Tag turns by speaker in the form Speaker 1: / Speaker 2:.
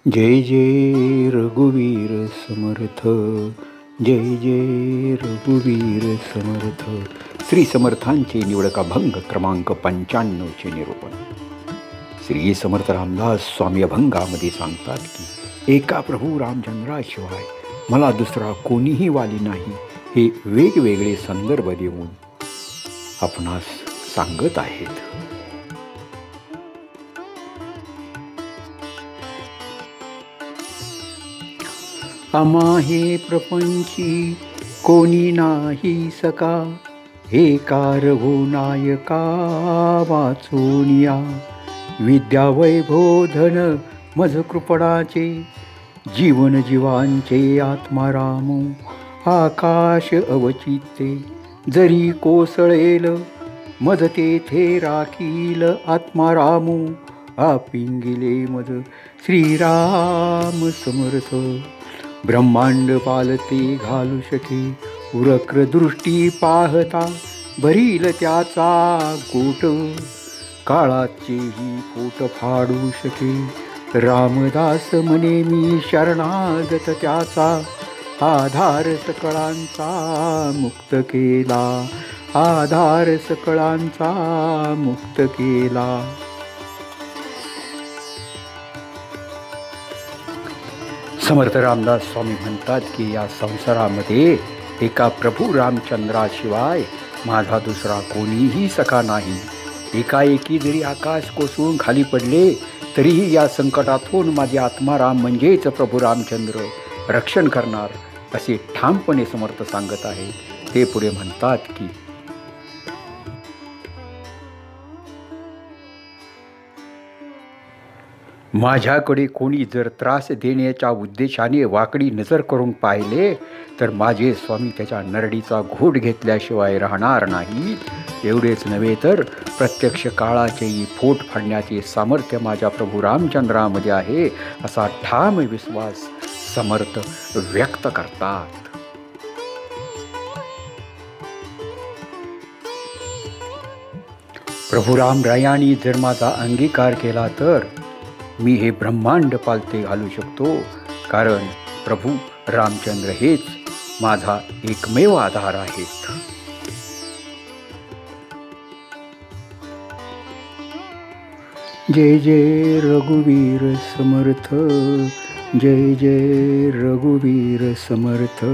Speaker 1: जय जय रघुवीर समर्थ, जय जय रघुवीर समर्थ. श्री समर्थांचे निवडक अभंग क्रमांक 95चे निरूपण. श्री समर्थ रामदास स्वामी अभंगामध्ये सांगतात की एका प्रभू रामचंद्राशिवाय मला दुसरा कोणीही वाली नाही, हे वेगवेगळे संदर्भ देऊन आपणास सांगत आहेत. आम्हा हे प्रपंची कोणी नाही सका, हे कारभो नायका वाचूनिया. विद्या वैभव धन मज कृपणाचे, जीवन जीवांचे आत्माराम. आकाश अवचित्ते जरी कोसळेल, मज तेथे राखील आत्मारामू. आपिंगिले मज श्रीराम समर्थ. ब्रह्मांड पालते घालू शके, उरक्र दृष्टी पाहता भरील त्याचा गोट. काळाचेही पोट फाडू शके, रामदास म्हणे मी शरणागत त्याचा. आधार सकळांचा मुक्त केला, आधार सकळांचा मुक्त केला. समर्थ रामदास स्वामी म्हणतात की या संसारामध्ये एका प्रभू रामचंद्राशिवाय माझा दुसरा कोणीही सखा नाही. एकाएकी जरी आकाश कोसळून खाली पडले तरीही या संकटातून माझे आत्माराम म्हणजेच प्रभू रामचंद्र रक्षण करणार, असे ठामपणे समर्थ सांगत आहे. ते पुढे म्हणतात की माझ्याकडे कोणी जर त्रास देण्याच्या उद्देशाने वाकडी नजर करून पाहिले तर माझे स्वामी त्याच्या नरडीचा घोट घेतल्याशिवाय राहणार नाही. एवढेच नव्हे तर प्रत्यक्ष काळाचेही फोट फाडण्याचे सामर्थ्य माझ्या प्रभू रामचंद्रामध्ये आहे, असा ठाम विश्वास समर्थ व्यक्त करतात. प्रभू रामरायांनी जर माझा अंगीकार केला तर मी हे ब्रह्मांड पालते घालू शकतो, कारण प्रभू रामचंद्र हेच माझा एकमेव आधार आहेत. जय जय रघुवीर समर्थ, जय जय रघुवीर समर्थ.